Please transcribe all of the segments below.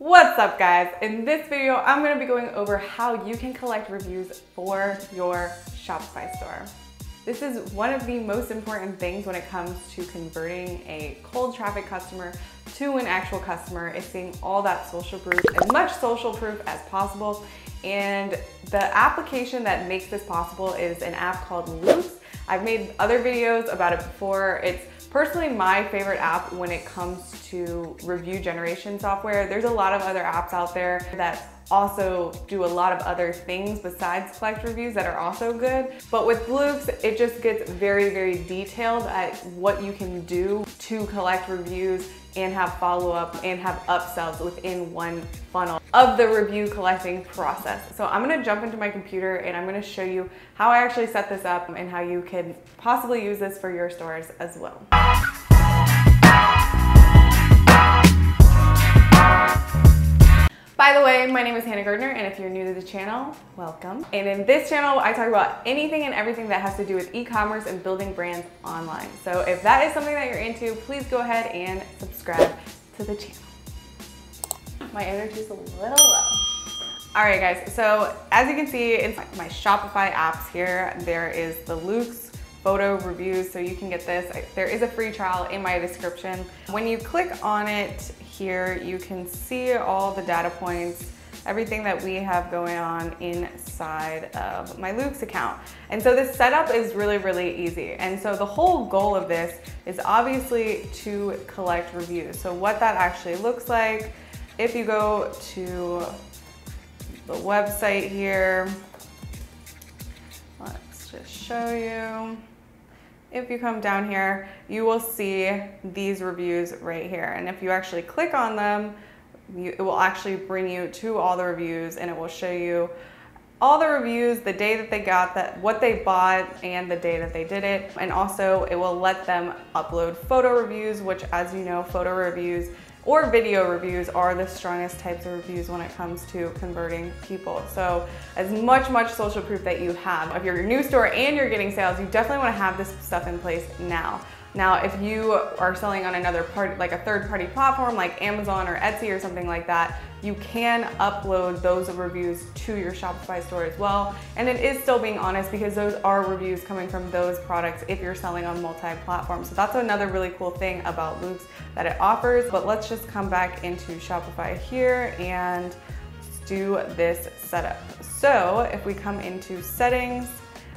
What's up guys? In this video, I'm gonna be going over how you can collect reviews for your Shopify store. This is one of the most important things when it comes to converting a cold traffic customer to an actual customer, is seeing all that social proof, as much social proof as possible. And the application that makes this possible is an app called Loops. I've made other videos about it before. It's personally my favorite app when it comes to review generation software. There's a lot of other apps out there that also do a lot of other things besides collect reviews that are also good. But with Loops, it just gets very, very detailed at what you can do to collect reviews and have follow-up and have upsells within one funnel of the review collecting process. So I'm gonna jump into my computer and I'm gonna show you how I actually set this up and how you can possibly use this for your stores as well. By the way, my name is Hannah Gardner, and if you're new to the channel, welcome. And in this channel, I talk about anything and everything that has to do with e-commerce and building brands online. So if that is something that you're into, please go ahead and subscribe to the channel. My energy's a little low. All right guys, so as you can see, it's my Shopify apps here. There is the Loops photo reviews, so you can get this. There is a free trial in my description. When you click on it here, you can see all the data points, everything that we have going on inside of my Loops account. And so this setup is really, really easy. And so the whole goal of this is obviously to collect reviews. So what that actually looks like, if you go to the website here, let's just show you. If you come down here, you will see these reviews right here. And if you actually click on them, it will actually bring you to all the reviews, and it will show you all the reviews, the day that they got that, what they bought, and the day that they did it. And also it will let them upload photo reviews, which, as you know, photo reviews or video reviews are the strongest types of reviews when it comes to converting people. So as much social proof that you have, if you're a new store and you're getting sales, you definitely want to have this stuff in place now. Now, if you are selling on another party, like a third-party platform like Amazon or Etsy or something like that, you can upload those reviews to your Shopify store as well. And it is still being honest, because those are reviews coming from those products if you're selling on multi-platform. So that's another really cool thing about Loops that it offers. But let's just come back into Shopify here and do this setup. So if we come into settings,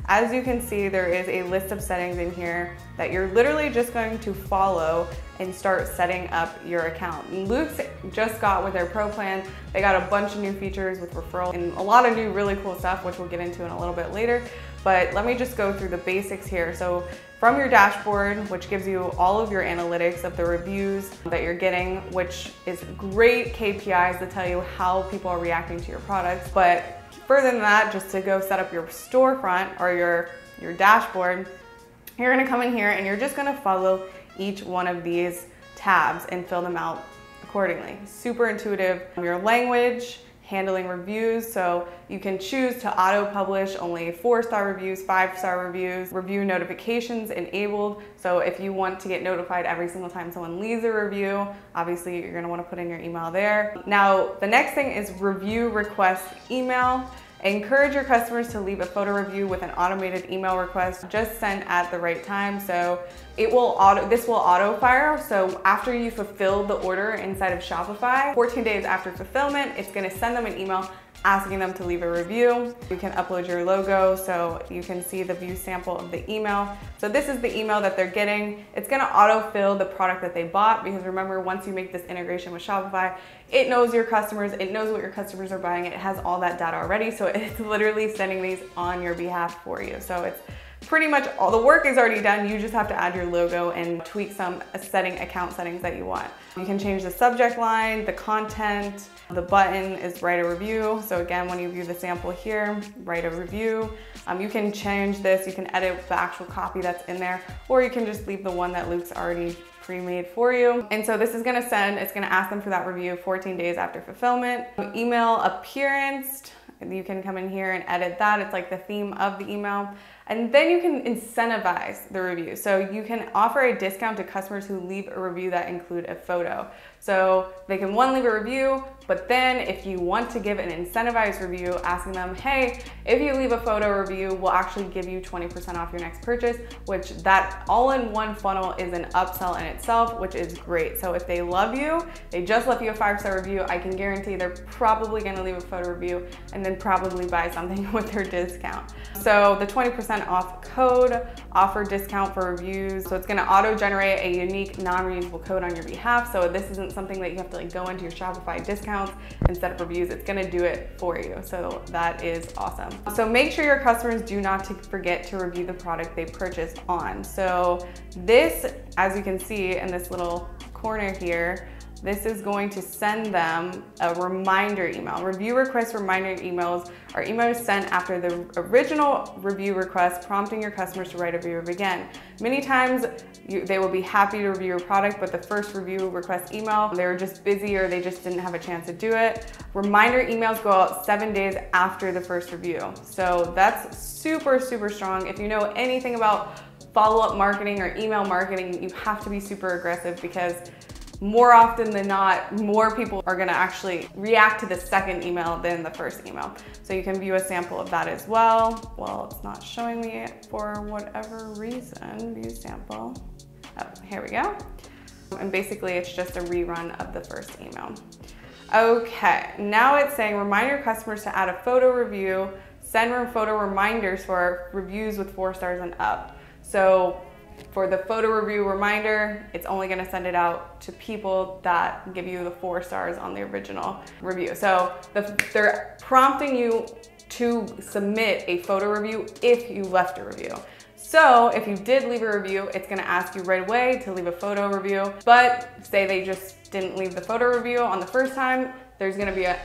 as you can see, there is a list of settings in here that you're literally just going to follow and start setting up your account. Loops just got, with their pro plan, they got a bunch of new features with referral and a lot of new really cool stuff, which we'll get into in a little bit later. But let me just go through the basics here. So from your dashboard, which gives you all of your analytics of the reviews that you're getting, which is great KPIs to tell you how people are reacting to your products. But further than that, just to go set up your storefront or your dashboard, you're gonna come in here and you're just gonna follow each one of these tabs and fill them out accordingly. Super intuitive. Your language, handling reviews, so you can choose to auto-publish only 4-star reviews, 5-star reviews, review notifications enabled. So if you want to get notified every single time someone leaves a review, obviously you're gonna wanna put in your email there. Now, the next thing is review request email. Encourage your customers to leave a photo review with an automated email request just sent at the right time. So this will auto fire. So after you fulfill the order inside of Shopify, 14 days after fulfillment, it's gonna send them an email asking them to leave a review. You can upload your logo so you can see the view sample of the email. So this is the email that they're getting. It's gonna autofill the product that they bought, because remember, once you make this integration with Shopify, it knows your customers, it knows what your customers are buying, it has all that data already, so it's literally sending these on your behalf for you. So it's pretty much all the work is already done. You just have to add your logo and tweak some account settings that you want. You can change the subject line, the content, the button is write a review. So again, when you view the sample here, write a review. You can change this, you can edit the actual copy that's in there, or you can just leave the one that Luke's already pre-made for you. And so this is gonna it's gonna ask them for that review 14 days after fulfillment. Email appearance, you can come in here and edit that. It's like the theme of the email. And then you can incentivize the review. So you can offer a discount to customers who leave a review that include a photo. So they can leave a review, but then if you want to give an incentivized review, asking them, hey, if you leave a photo review, we'll actually give you 20% off your next purchase, which that all-in-one funnel is an upsell in itself, which is great. So if they love you, they just left you a 5-star review, I can guarantee they're probably gonna leave a photo review and then probably buy something with their discount. So the 20% off code, offer discount for reviews. So it's gonna auto-generate a unique non-reusable code on your behalf. So this isn't something that you have to go into your Shopify discounts and set up reviews. It's gonna do it for you. So that is awesome. So make sure your customers do not forget to review the product they purchased on. So this, as you can see in this little corner here, this is going to send them a reminder email. Review request reminder emails are emails sent after the original review request, prompting your customers to write a review again. Many times they will be happy to review your product, but the first review request email, they were just busy or they just didn't have a chance to do it. Reminder emails go out 7 days after the first review. So that's super, super strong. If you know anything about follow-up marketing or email marketing, you have to be super aggressive, because more often than not, more people are gonna actually react to the second email than the first email. So you can view a sample of that as well. Well, it's not showing me for whatever reason, view sample. Oh, here we go. And basically it's just a rerun of the first email. Okay, now it's saying remind your customers to add a photo review, send photo reminders for reviews with 4 stars and up. So for the photo review reminder, it's only gonna send it out to people that give you the 4 stars on the original review. So they're prompting you to submit a photo review if you left a review. So if you did leave a review, it's gonna ask you right away to leave a photo review. But say they just didn't leave the photo review on the first time, there's gonna be a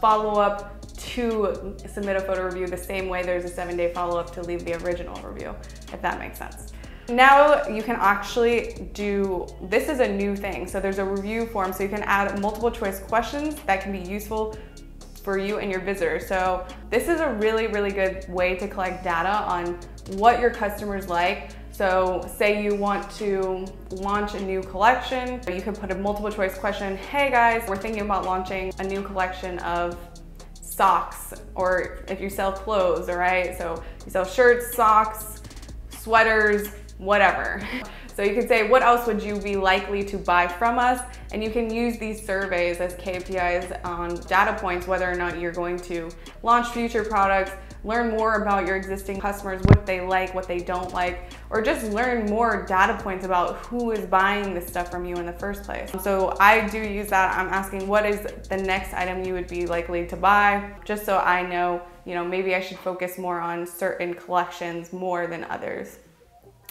follow-up to submit a photo review the same way there's a 7-day follow-up to leave the original review, if that makes sense. Now you can actually do, this is a new thing. So there's a review form, so you can add multiple choice questions that can be useful for you and your visitors. So this is a really, really good way to collect data on what your customers like. So say you want to launch a new collection, you can put a multiple choice question. Hey guys, we're thinking about launching a new collection of socks, or if you sell clothes, all right? So you sell shirts, socks, sweaters, whatever. So you can say, what else would you be likely to buy from us? And you can use these surveys as KPIs on data points, whether or not you're going to launch future products, learn more about your existing customers, what they like, what they don't like, or just learn more data points about who is buying this stuff from you in the first place. So I do use that. I'm asking, what is the next item you would be likely to buy? Just so I know, maybe I should focus more on certain collections more than others.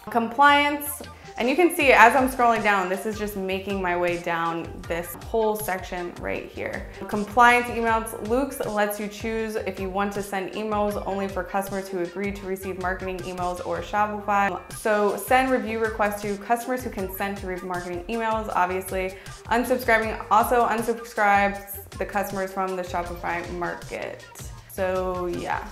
Compliance, and you can see as I'm scrolling down, this is just making my way down this whole section right here. Compliance emails, Luke's lets you choose if you want to send emails only for customers who agree to receive marketing emails or Shopify. So send review requests to customers who consent to read marketing emails, obviously. Unsubscribing also unsubscribes the customers from the Shopify market. So yeah.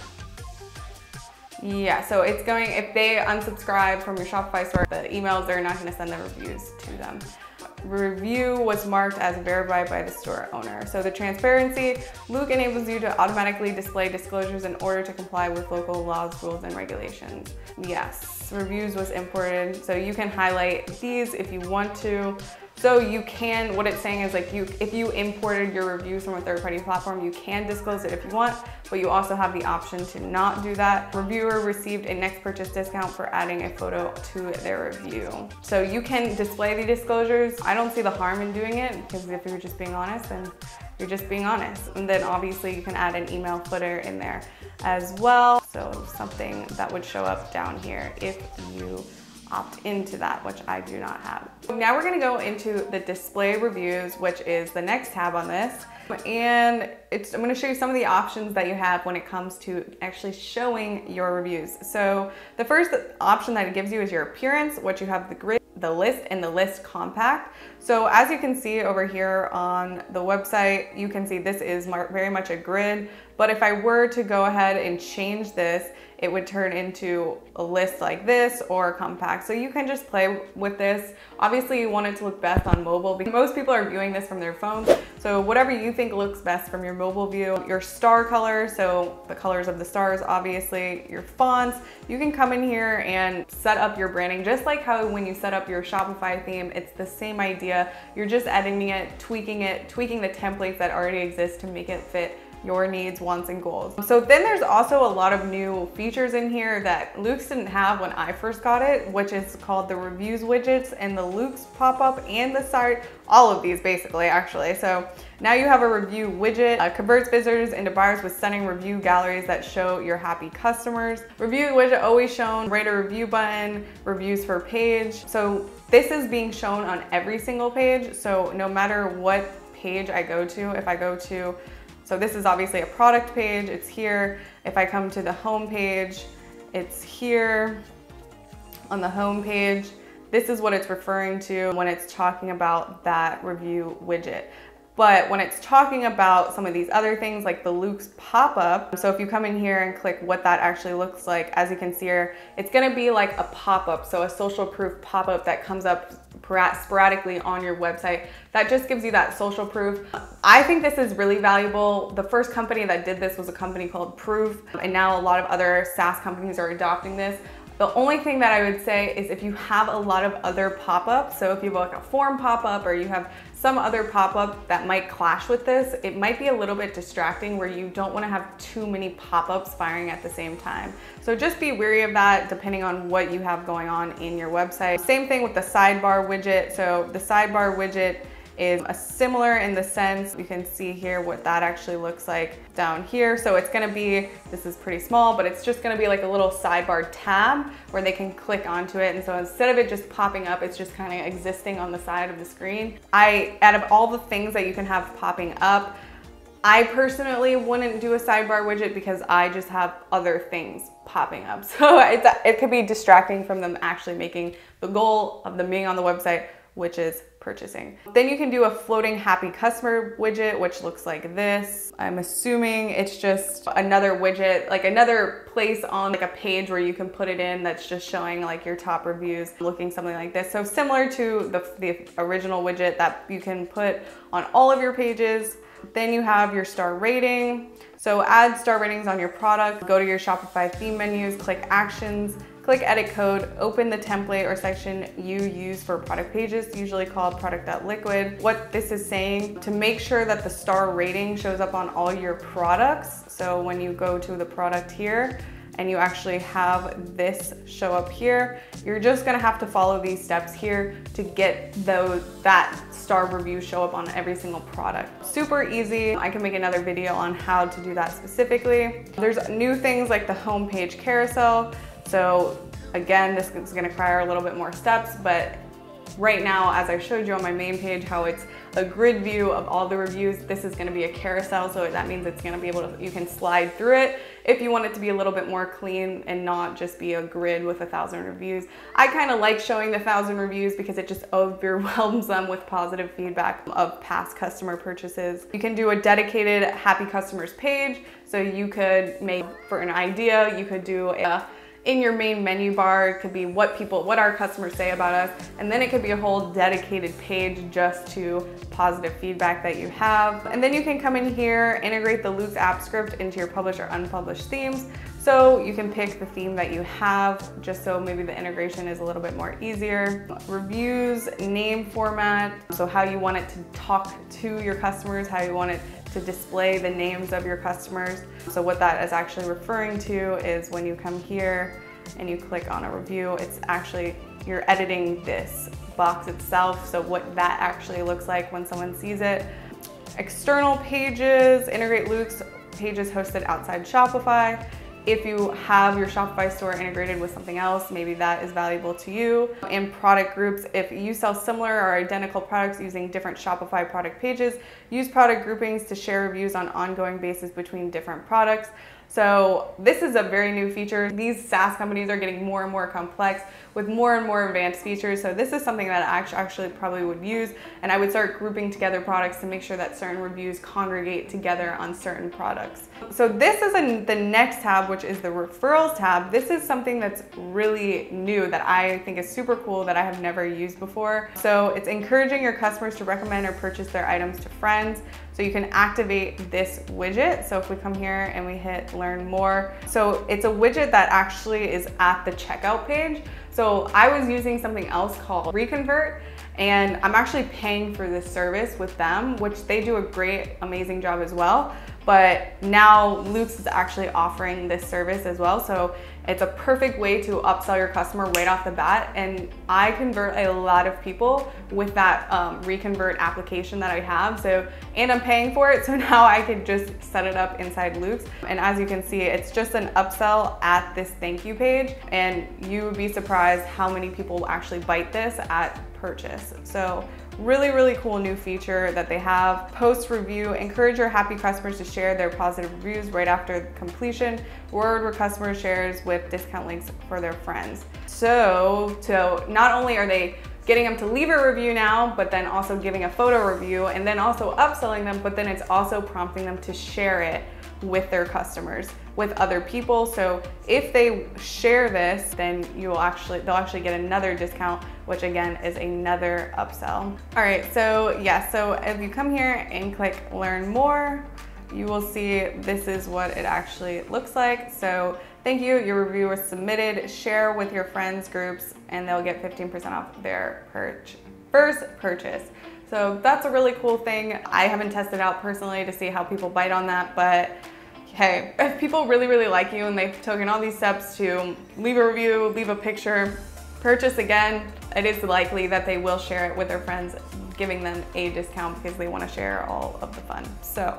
Yeah, so it's going, if they unsubscribe from your Shopify store, the emails, they're not gonna send the reviews to them. Review was marked as verified by the store owner. So the transparency, Luke enables you to automatically display disclosures in order to comply with local laws, rules, and regulations. Yes, reviews was imported. So you can highlight these if you want to. So you can, what it's saying is if you imported your reviews from a third-party platform, you can disclose it if you want, but you also have the option to not do that. Reviewer received a next purchase discount for adding a photo to their review. So you can display the disclosures. I don't see the harm in doing it, because if you're just being honest, then you're just being honest. And then obviously you can add an email footer in there as well. So something that would show up down here if you opt into that, which I do not have. Now we're gonna go into the display reviews, which is the next tab on this. And I'm gonna show you some of the options that you have when it comes to actually showing your reviews. So the first option that it gives you is your appearance, which you have the grid. the list and the list compact. So as you can see over here on the website, you can see this is very much a grid, but if I were to go ahead and change this, it would turn into a list like this or compact. So you can just play with this. Obviously you want it to look best on mobile because most people are viewing this from their phones. So whatever you think looks best from your mobile view, your star color, so the colors of the stars, obviously, your fonts, you can come in here and set up your branding just like how when you set up your Shopify theme, it's the same idea. You're just editing it, tweaking the templates that already exist to make it fit your needs, wants, and goals. So then there's also a lot of new features in here that Luke's didn't have when I first got it, which is called the reviews widgets and the Luke's pop-up and the side, all of these basically actually. So now you have a review widget, converts visitors into buyers with stunning review galleries that show your happy customers. Review widget always shown, rate a review button, reviews per page. So this is being shown on every single page. So no matter what page I go to, if I go to, so this is obviously a product page, it's here. If I come to the home page, it's here on the home page. This is what it's referring to when it's talking about that review widget. But when it's talking about some of these other things like the Luke's pop-up, so if you come in here and click what that actually looks like, as you can see here, it's gonna be like a pop-up, so a social proof pop-up that comes up sporadically on your website. That just gives you that social proof. I think this is really valuable. The first company that did this was a company called Proof, and now a lot of other SaaS companies are adopting this. The only thing that I would say is if you have a lot of other pop-ups, so if you have like a form pop-up or you have some other pop-up that might clash with this, it might be a little bit distracting where you don't want to have too many pop-ups firing at the same time. So just be wary of that depending on what you have going on in your website. Same thing with the sidebar widget. So the sidebar widget is similar in the sense, you can see here what that actually looks like down here. So it's gonna be, this is pretty small, but it's just gonna be like a little sidebar tab where they can click onto it. And so instead of it just popping up, it's just kind of existing on the side of the screen. Out of all the things that you can have popping up, I personally wouldn't do a sidebar widget because I just have other things popping up. So it could be distracting from them actually making the goal of them being on the website, which is purchasing. Then you can do a floating happy customer widget, which looks like this. I'm assuming it's just another widget, like another place on like a page where you can put it in that's just showing like your top reviews, looking something like this. So similar to the original widget that you can put on all of your pages. Then you have your star rating. So add star ratings on your product, go to your Shopify theme menus, click actions, click edit code, open the template or section you use for product pages, usually called product.liquid. What this is saying, to make sure that the star rating shows up on all your products. So when you go to the product here, and you actually have this show up here, you're just gonna have to follow these steps here to get that star review show up on every single product. Super easy. I can make another video on how to do that specifically. There's new things like the homepage carousel. So again, this is gonna require a little bit more steps, but right now, as I showed you on my main page, how it's a grid view of all the reviews, this is gonna be a carousel, so that means it's gonna be able to, you can slide through it if you want it to be a little bit more clean and not just be a grid with 1,000 reviews. I kind of like showing the 1,000 reviews because it just overwhelms them with positive feedback of past customer purchases. You can do a dedicated happy customers page, so you could make, for an idea, you could do in your main menu bar, it could be what our customers say about us, and then it could be a whole dedicated page just to positive feedback that you have. And then you can come in here, integrate the Luke's app script into your published or unpublished themes. So you can pick the theme that you have, just so maybe the integration is a little bit more easier. Reviews, name format, so how you want it to talk to your customers, how you want it to display the names of your customers. So what that is actually referring to is when you come here and you click on a review, it's actually, you're editing this box itself, so what that actually looks like when someone sees it. External pages, integrate Luke's pages hosted outside Shopify. If you have your Shopify store integrated with something else, maybe that is valuable to you. And product groups, if you sell similar or identical products using different Shopify product pages, use product groupings to share reviews on an ongoing basis between different products. So this is a very new feature. These SaaS companies are getting more and more complex with more and more advanced features. So this is something that I actually probably would use, and I would start grouping together products to make sure that certain reviews congregate together on certain products. So this is the next tab, which is the Referrals tab. This is something that's really new that I think is super cool that I have never used before. So it's encouraging your customers to recommend or purchase their items to friends. So you can activate this widget. So if we come here and we hit learn more, so it's a widget that actually is at the checkout page. So I was using something else called Reconvert, and I'm actually paying for this service with them, which they do a great, amazing job as well. But now Luke's is actually offering this service as well. So it's a perfect way to upsell your customer right off the bat. And I convert a lot of people with that Reconvert application that I have. So, and I'm paying for it. So now I could just set it up inside Luke's. And as you can see, it's just an upsell at this thank you page. And you would be surprised how many people will actually bite this at purchase. So really, really cool new feature that they have. Post review, encourage your happy customers to share their positive reviews right after completion. Word where customer shares with discount links for their friends. So not only are they getting them to leave a review now, but then also giving a photo review and then also upselling them, but then it's also prompting them to share it with their customers, with other people. So if they share this, then they'll actually get another discount, which again is another upsell. All right, so yeah, so if you come here and click learn more, you will see this is what it actually looks like. So thank you, your review was submitted, share with your friends groups, and they'll get 15% off their first purchase. So that's a really cool thing. I haven't tested out personally to see how people bite on that, but hey, if people really, really like you and they've taken all these steps to leave a review, leave a picture, purchase again, it is likely that they will share it with their friends, giving them a discount because they want to share all of the fun. So,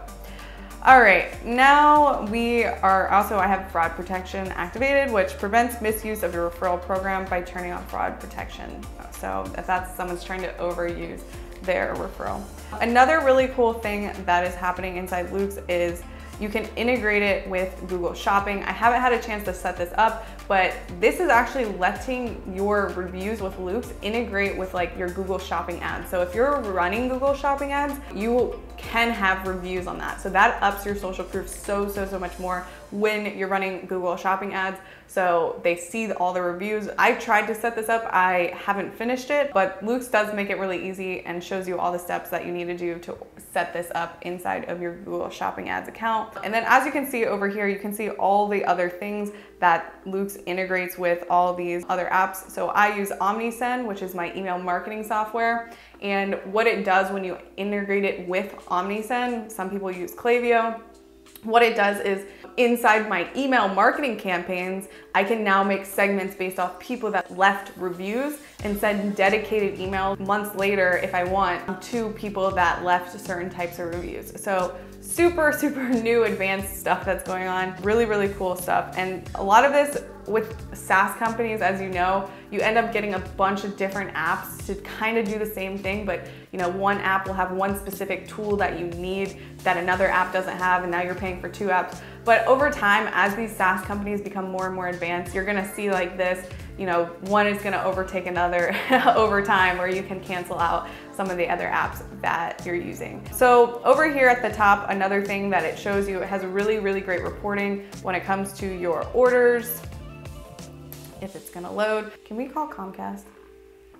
all right, now I have fraud protection activated, which prevents misuse of your referral program by turning on fraud protection. So if someone's trying to overuse their referral. Another really cool thing that is happening inside Luke's is you can integrate it with Google Shopping. I haven't had a chance to set this up, but this is actually letting your reviews with Luke's integrate with like your Google Shopping ads. So if you're running Google Shopping ads, you can have reviews on that. So that ups your social proof so much more when you're running Google Shopping ads. So they see all the reviews. I tried to set this up. I haven't finished it, but Luke's does make it really easy and shows you all the steps that you need to do to set this up inside of your Google Shopping ads account. And then as you can see over here, you can see all the other things that Luke's integrates with all these other apps. So I use OmniSend, which is my email marketing software. And what it does when you integrate it with OmniSend, some people use Klaviyo. What it does is inside my email marketing campaigns, I can now make segments based off people that left reviews and send dedicated emails months later if I want to people that left certain types of reviews. So super new advanced stuff that's going on. Really cool stuff. And a lot of this with SaaS companies, as you know, you end up getting a bunch of different apps to kind of do the same thing, but you know, one app will have one specific tool that you need that another app doesn't have, and now you're paying for two apps. But over time, as these SaaS companies become more and more advanced, you're gonna see like this, you know, one is gonna overtake another over time, where you can cancel out some of the other apps that you're using. So over here at the top, another thing that it shows you, it has really great reporting when it comes to your orders. If it's gonna load. Can we call Comcast?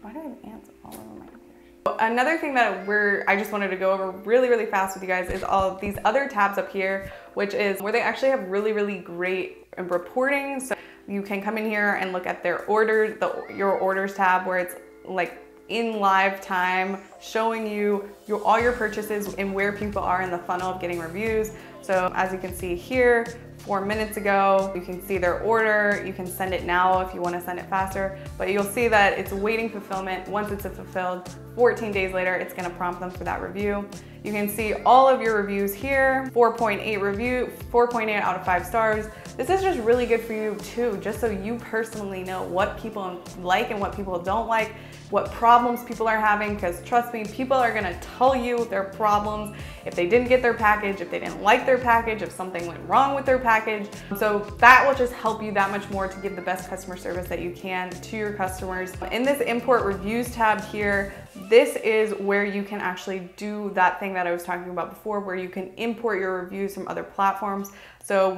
Why do I have ants all over my computer? Another thing that I just wanted to go over really fast with you guys is all of these other tabs up here, which is where they actually have really great reporting. So you can come in here and look at their orders, your orders tab, where it's like in live time showing you all your purchases and where people are in the funnel of getting reviews. So as you can see here, 4 minutes ago, you can see their order. You can send it now if you want to send it faster, but you'll see that it's awaiting fulfillment. Once it's fulfilled, 14 days later, it's going to prompt them for that review. You can see all of your reviews here, 4.8 out of 5 stars. This is just really good for you too, just so you personally know what people like and what people don't like, what problems people are having, because trust me, people are gonna tell you their problems if they didn't get their package, if they didn't like their package, if something went wrong with their package. So that will just help you that much more to give the best customer service that you can to your customers. In this import reviews tab here, this is where you can actually do that thing that I was talking about before, where you can import your reviews from other platforms. So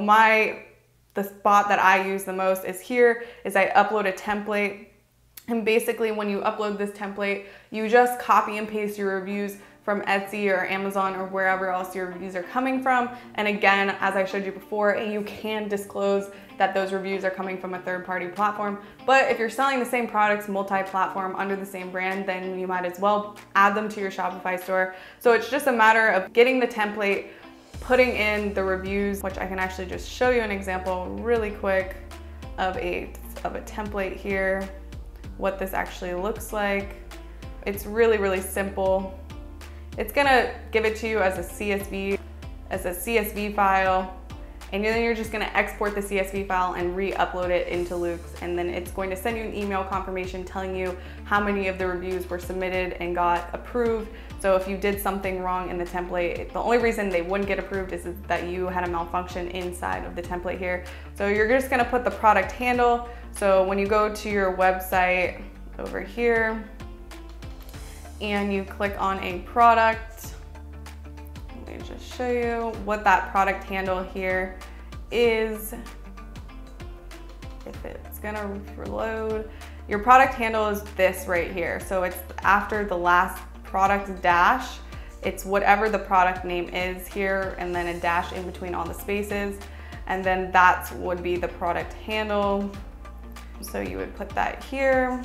the spot that I use the most is here, is I upload a template. And basically when you upload this template, you just copy and paste your reviews from Etsy or Amazon or wherever else your reviews are coming from. And again, as I showed you before, you can disclose that those reviews are coming from a third-party platform. But if you're selling the same products multi-platform under the same brand, then you might as well add them to your Shopify store. So it's just a matter of getting the template, putting in the reviews, which I can actually just show you an example really quick of a template here, what this actually looks like. It's really, really simple. It's gonna give it to you as a CSV file, and then you're just gonna export the CSV file and re-upload it into Luke's, and then it's going to send you an email confirmation telling you how many of the reviews were submitted and got approved. So if you did something wrong in the template, the only reason they wouldn't get approved is that you had a malfunction inside of the template here. So you're just gonna put the product handle. So when you go to your website over here and you click on a product, let me just show you what that product handle here is. If it's gonna reload, your product handle is this right here. So it's after the last product dash, it's whatever the product name is here, and then a dash in between all the spaces, and then that would be the product handle. So you would put that here.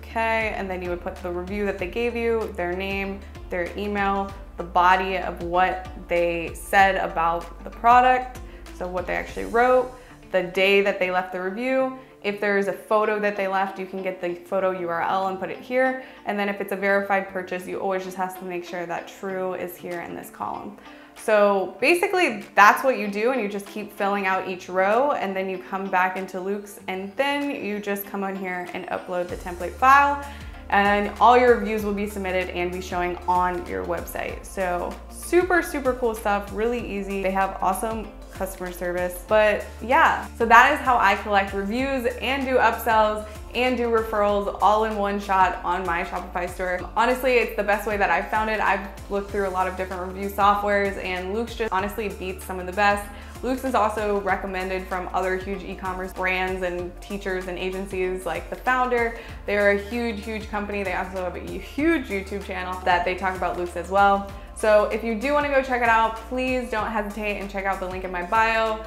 Okay, and then you would put the review that they gave you, their name, their email, the body of what they said about the product, so what they actually wrote, the day that they left the review. If there's a photo that they left, you can get the photo URL and put it here. And then if it's a verified purchase, you always just have to make sure that true is here in this column. So basically that's what you do, and you just keep filling out each row, and then you come back into Luke's, and then you just come on here and upload the template file, and all your reviews will be submitted and be showing on your website. So super, super cool stuff, really easy. They have awesome customer service. But yeah, so that is how I collect reviews and do upsells and do referrals all in one shot on my Shopify store. Honestly, it's the best way that I've found it. I've looked through a lot of different review softwares, and Luke's just honestly beats some of the best. Luke's is also recommended from other huge e-commerce brands and teachers and agencies like The Founder. They're a huge, huge company. They also have a huge YouTube channel that they talk about Luke's as well. So if you do want to go check it out, please don't hesitate and check out the link in my bio,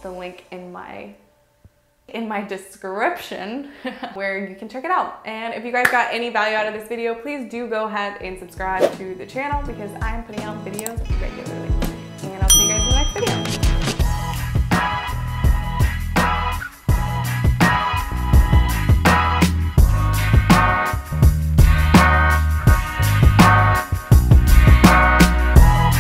the link in my description where you can check it out. And if you guys got any value out of this video, please do go ahead and subscribe to the channel, because I'm putting out videos regularly. And I'll see you guys in the next video.